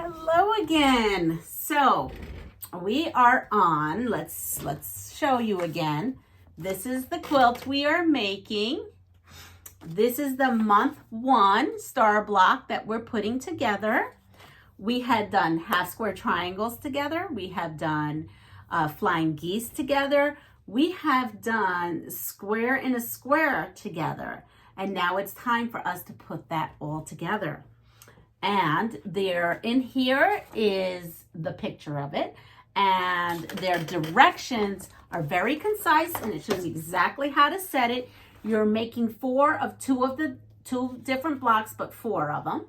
Hello again. So we are on, let's show you again. This is the quilt we are making. This is the month 1 star block that we're putting together. We had done half square triangles together. We have done flying geese together. We have done square in a square together. And now it's time for us to put that all together. And there in here is the picture of it, and their directions are very concise, and it shows you exactly how to set it. You're making 4 of two different blocks, but 4 of them.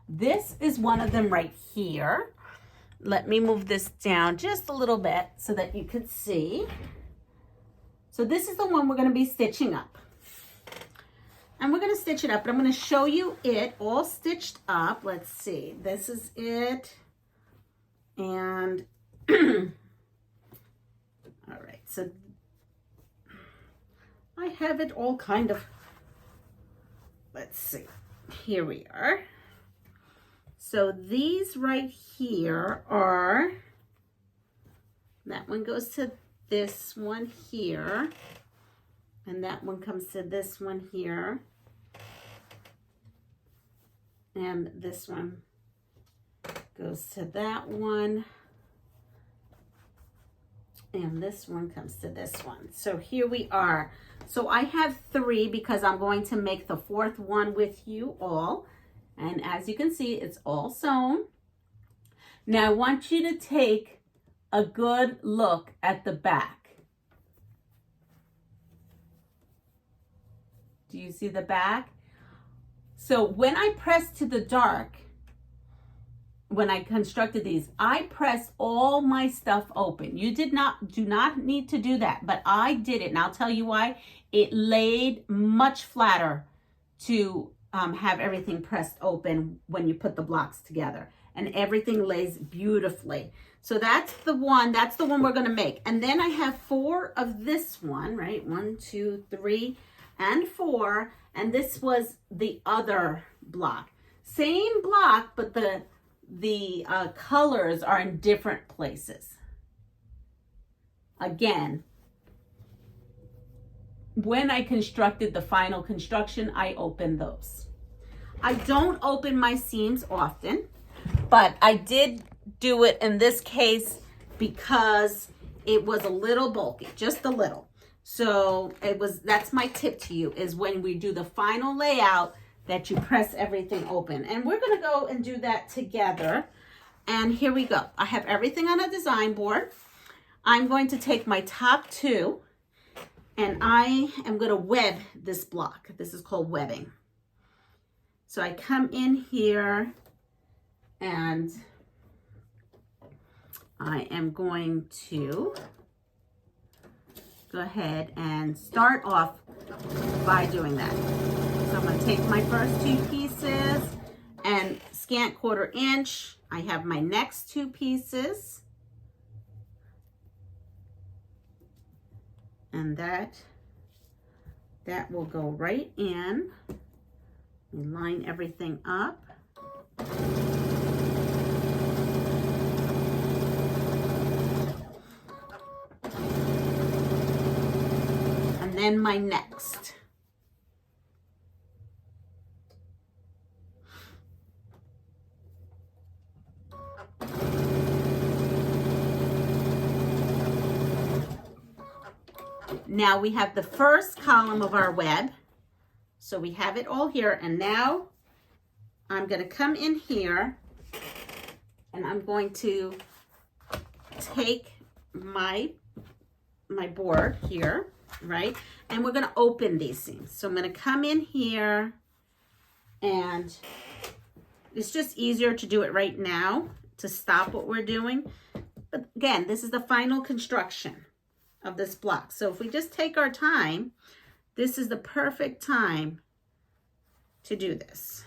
This is one of them right here. Let me move this down just a little bit so that you could see. So this is the one we're going to be stitching up. And we're going to stitch it up, but I'm going to show you it all stitched up. Let's see. This is it. And all right. So I have it all kind of, let's see. Here we are. So these right here are, that one goes to this one here. And that one comes to this one here. And this one goes to that one. And this one comes to this one. So here we are. So I have 3 because I'm going to make the 4th one with you all. And as you can see, it's all sewn. Now I want you to take a good look at the back. Do you see the back? So when I pressed to the dark, when I constructed these, I pressed all my stuff open. You do not need to do that, but I did it, and I'll tell you why. It laid much flatter to have everything pressed open when you put the blocks together, and everything lays beautifully. So that's the one we're going to make. And then I have 4 of this one, right? 1, 2, 3, and 4, and this was the other block. Same block, but the colors are in different places. Again, when I constructed the final construction, I opened those. I don't open my seams often, but I did do it in this case because it was a little bulky, just a little. So that's my tip to you, is when we do the final layout that you press everything open. And we're going to go and do that together. And here we go. I have everything on a design board. I'm going to take my top 2 and I am going to web this block. This is called webbing. So I come in here and I am going to go ahead and start off by doing that. So I'm going to take my first 2 pieces and scant 1/4 inch. I have my next 2 pieces, and that will go right in. And line everything up. And my next. Now we have the first column of our web. So we have it all here, and now I'm going to come in here and I'm going to take my board here, right? And we're going to open these seams. So I'm going to come in here, and it's just easier to do it right now to stop what we're doing. But again, this is the final construction of this block. So if we just take our time, this is the perfect time to do this.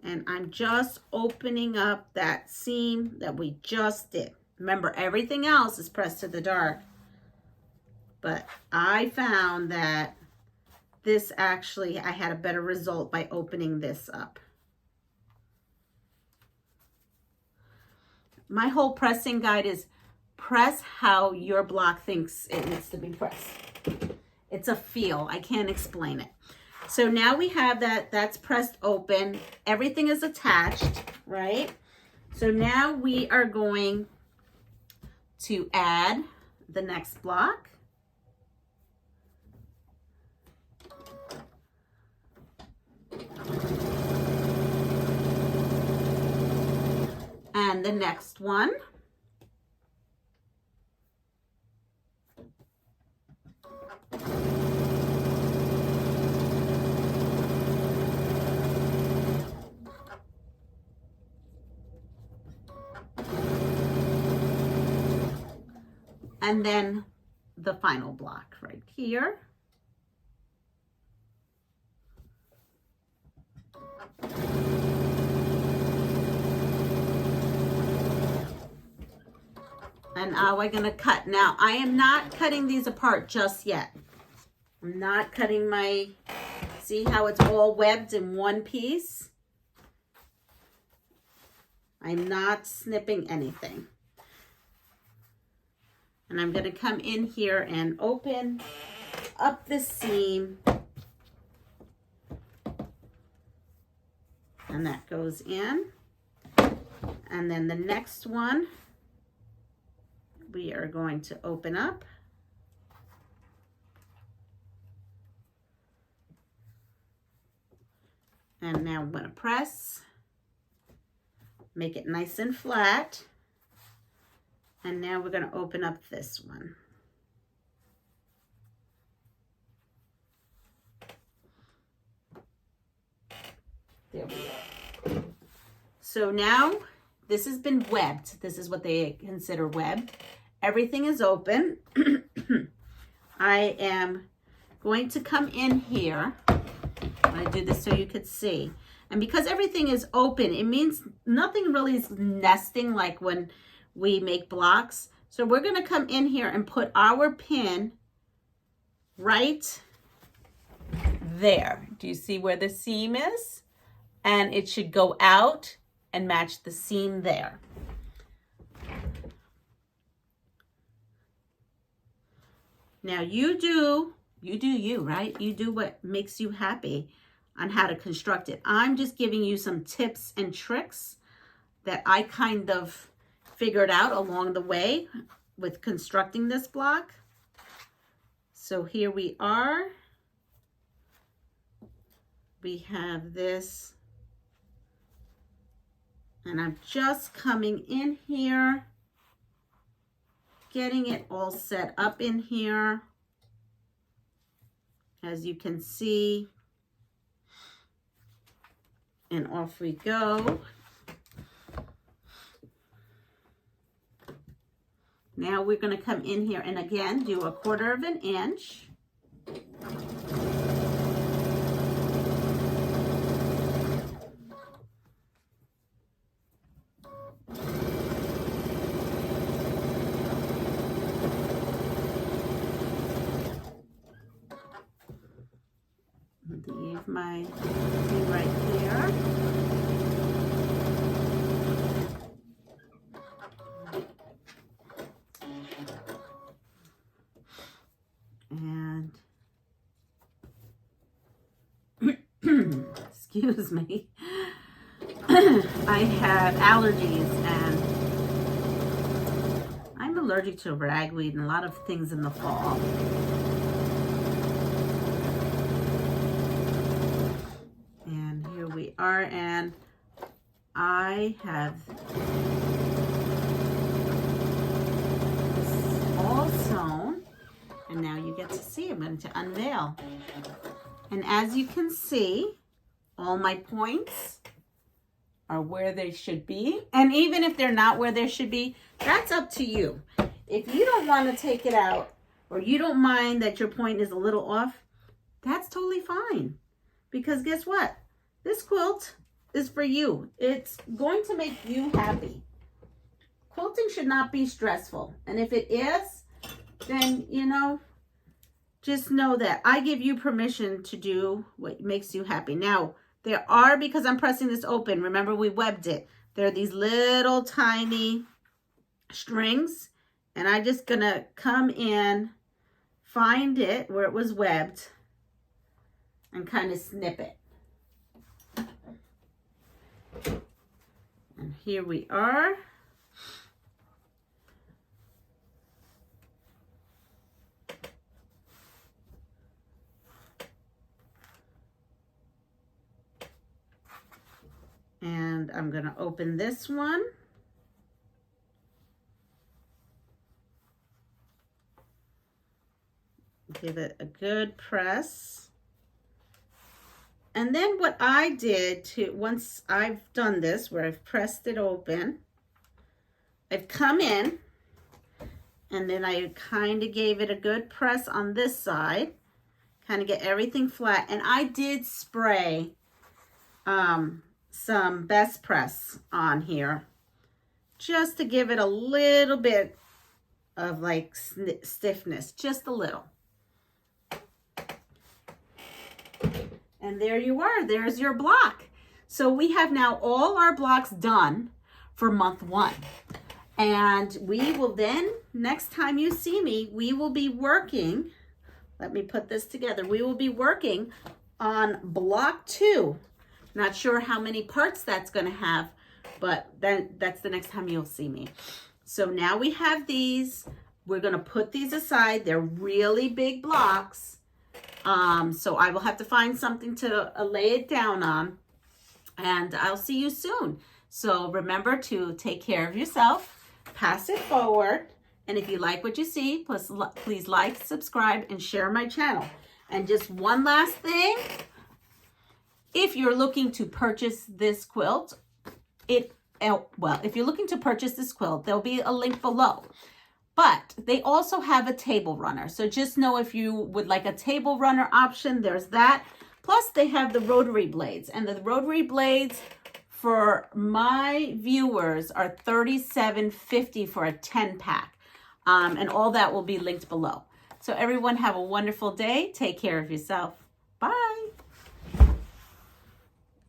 And I'm just opening up that seam that we just did. Remember, everything else is pressed to the dark. But I found that this actually, I had a better result by opening this up. my whole pressing guide is press how your block thinks it needs to be pressed. It's a feel. I can't explain it. So now we have that's pressed open. Everything is attached, right? So now we are going to add the next block. And the next one. And then the final block right here. And now we're going to cut. Now, I am not cutting these apart just yet. I'm not cutting my, see how it's all webbed in one piece? I'm not snipping anything. And I'm going to come in here and open up the seam. And that goes in. And then the next one, we are going to open up. And now I'm going to press, make it nice and flat. And now we're going to open up this one. There we go. So now this has been webbed. This is what they consider webbed. Everything is open. I am going to come in here. I'm going to do this so you could see. And because everything is open, it means nothing really is nesting like when we make blocks. So we're going to come in here and put our pin right there. Do you see where the seam is? And it should go out and match the seam there. Now you do you, right? You do what makes you happy on how to construct it. I'm just giving you some tips and tricks that I kind of figured out along the way with constructing this block. So here we are. We have this. And I'm just coming in here, getting it all set up in here. As you can see. And off we go. Now we're going to come in here and again do 1/4 of an inch. Leave my thing right here. And excuse me, I have allergies and I'm allergic to ragweed and a lot of things in the fall. And here we are, and I have this all sewn, and now you get to see. I'm going to unveil. And as you can see, all my points are where they should be. And even if they're not where they should be, that's up to you. If you don't want to take it out, or you don't mind that your point is a little off, that's totally fine. Because guess what? This quilt is for you. It's going to make you happy. Quilting should not be stressful. And if it is, then, you know, just know that I give you permission to do what makes you happy. Now, there are, because I'm pressing this open, remember we webbed it, there are these little tiny strings, and I'm just gonna come in, find it where it was webbed, and kind of snip it. And here we are. And I'm going to open this one. Give it a good press. And then what I did once I've done this, where I've pressed it open, I've come in and then I kind of gave it a good press on this side, kind of get everything flat. And I did spray some Best Press on here just to give it a little bit of like stiffness, just a little. And there you are, there's your block. So we have now all our blocks done for month 1. And we will then, next time you see me, we will be working, let me put this together, we will be working on block 2. Not sure how many parts that's going to have, but then that's the next time you'll see me. So now we have these. We're going to put these aside. They're really big blocks. So I will have to find something to lay it down on. And I'll see you soon. So remember to take care of yourself. Pass it forward. And if you like what you see, please like, subscribe, and share my channel. And just one last thing. If you're looking to purchase this quilt, if you're looking to purchase this quilt, there'll be a link below. But they also have a table runner. So just know if you would like a table runner option, there's that. Plus they have the rotary blades. And the rotary blades for my viewers are $37.50 for a 10-pack. And all that will be linked below. So everyone have a wonderful day. Take care of yourself. Bye.